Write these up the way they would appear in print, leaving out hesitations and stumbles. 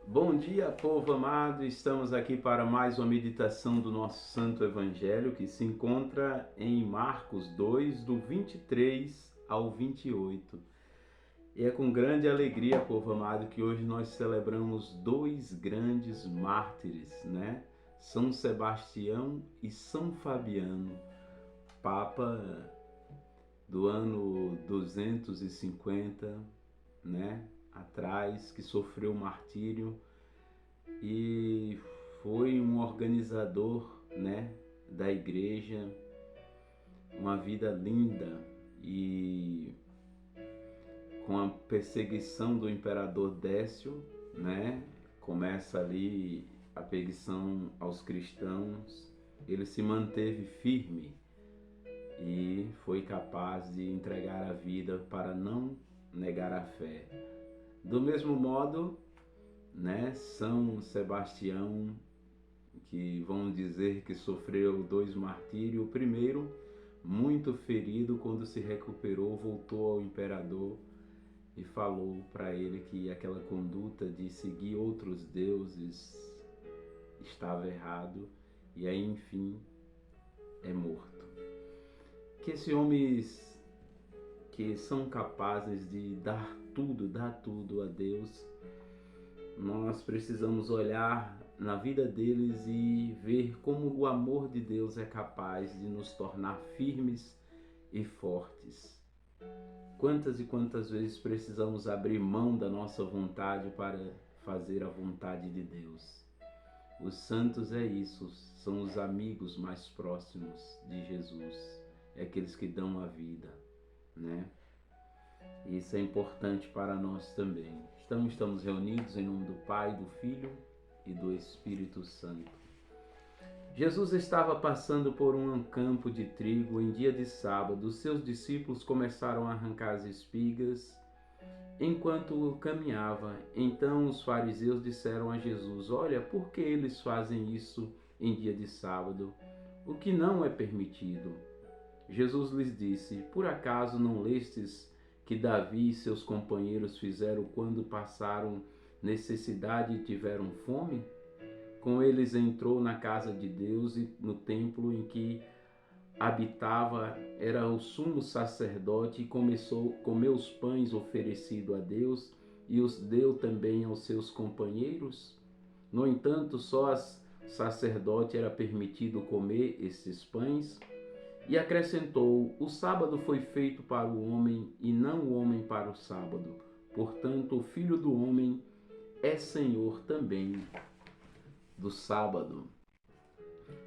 Bom dia, povo amado. Estamos aqui para mais uma meditação do nosso Santo Evangelho, que se encontra em Marcos 2, do 23 ao 28. E é com grande alegria, povo amado, que hoje nós celebramos dois grandes mártires, né? São Sebastião e São Fabiano, Papa do ano 250, né? Atrás, que sofreu martírio e foi um organizador, né, da igreja, uma vida linda. E com a perseguição do imperador Décio, né, começa ali a perseguição aos cristãos, ele se manteve firme e foi capaz de entregar a vida para não negar a fé. Do mesmo modo, né, São Sebastião, que vão dizer que sofreu dois martírios. O primeiro, muito ferido, quando se recuperou, voltou ao imperador e falou para ele que aquela conduta de seguir outros deuses estava errado, e aí enfim é morto. Que esses homens que são capazes de dar tudo a Deus, nós precisamos olhar na vida deles e ver como o amor de Deus é capaz de nos tornar firmes e fortes. Quantas e quantas vezes precisamos abrir mão da nossa vontade para fazer a vontade de Deus? Os santos é isso, são os amigos mais próximos de Jesus, é aqueles que dão a vida, né? Isso é importante para nós também. Então estamos reunidos em nome do Pai, do Filho e do Espírito Santo. Jesus estava passando por um campo de trigo em dia de sábado. Os seus discípulos começaram a arrancar as espigas enquanto caminhava. Então os fariseus disseram a Jesus: Olha, por que eles fazem isso em dia de sábado? O que não é permitido. Jesus lhes disse: Por acaso não lestes que Davi e seus companheiros fizeram quando passaram necessidade e tiveram fome? Com eles entrou na casa de Deus e no templo em que habitava era o sumo sacerdote e comeu os pães oferecidos a Deus e os deu também aos seus companheiros. No entanto, só aos sacerdote era permitido comer esses pães. E acrescentou: O sábado foi feito para o homem e não o homem para o sábado. Portanto, o Filho do homem é Senhor também do sábado.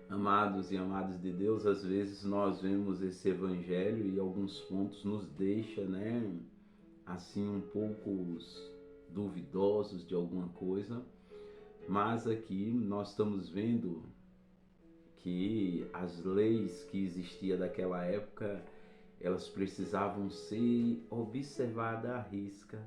Amados e amadas de Deus, às vezes nós vemos esse evangelho e alguns pontos nos deixa, né, assim um pouco duvidosos de alguma coisa, mas aqui nós estamos vendo que as leis que existiam daquela época, elas precisavam ser observadas à risca,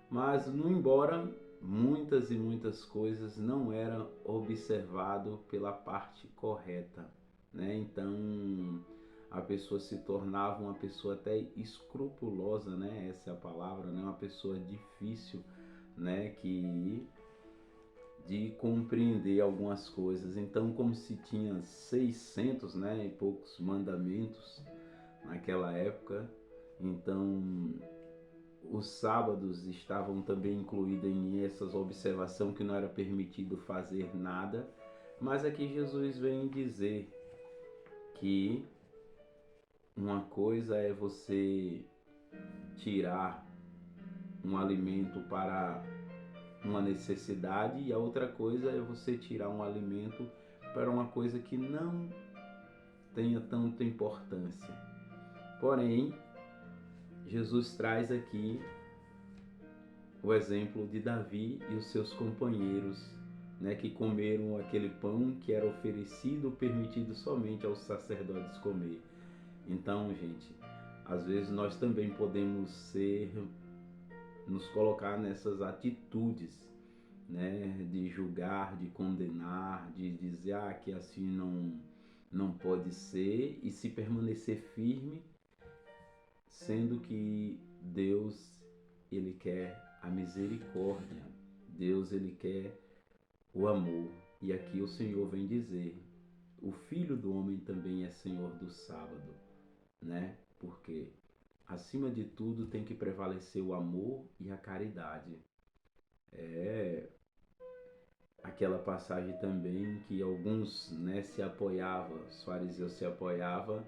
mas não embora muitas e muitas coisas não eram observado pela parte correta, né? Então a pessoa se tornava uma pessoa até escrupulosa, né? Essa é a palavra, né? Uma pessoa difícil, né? Que de compreender algumas coisas. Então, como se tinha 600, né, e poucos mandamentos naquela época, então os sábados estavam também incluídos em essas observações que não era permitido fazer nada, mas aqui Jesus vem dizer que uma coisa é você tirar um alimento para uma necessidade e a outra coisa é você tirar um alimento para uma coisa que não tenha tanta importância. Porém, Jesus traz aqui o exemplo de Davi e os seus companheiros, né, que comeram aquele pão que era oferecido, permitido somente aos sacerdotes comer. Então, gente, às vezes nós também podemos nos colocar nessas atitudes, né, de julgar, de condenar, de dizer que assim não pode ser, e se permanecer firme, sendo que Deus, ele quer a misericórdia Deus, ele quer o amor. E aqui o Senhor vem dizer: o Filho do Homem também é Senhor do sábado, né? Porque acima de tudo tem que prevalecer o amor e a caridade. É aquela passagem também que alguns, né, se apoiavam, os fariseus se apoiavam,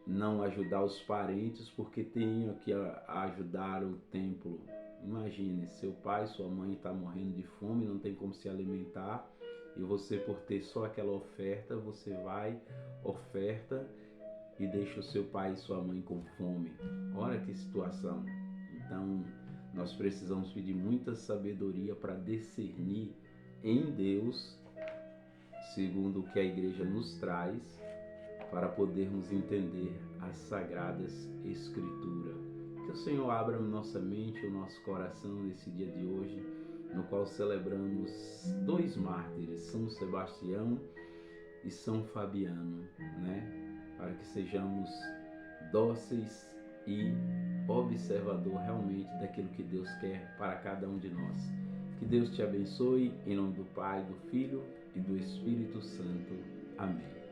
não ajudar os parentes porque tinham que ajudar o templo. Imagine, seu pai, sua mãe está morrendo de fome, não tem como se alimentar, e você, por ter só aquela oferta, você vai, oferta e deixa o seu pai e sua mãe com fome. Olha que situação. Então, nós precisamos pedir muita sabedoria para discernir em Deus, segundo o que a igreja nos traz, para podermos entender as sagradas escrituras. Que o Senhor abra nossa mente, o nosso coração nesse dia de hoje, no qual celebramos dois mártires, São Sebastião e São Fabiano, né? Para que sejamos dóceis e observador realmente daquilo que Deus quer para cada um de nós. Que Deus te abençoe, em nome do Pai, do Filho e do Espírito Santo. Amém.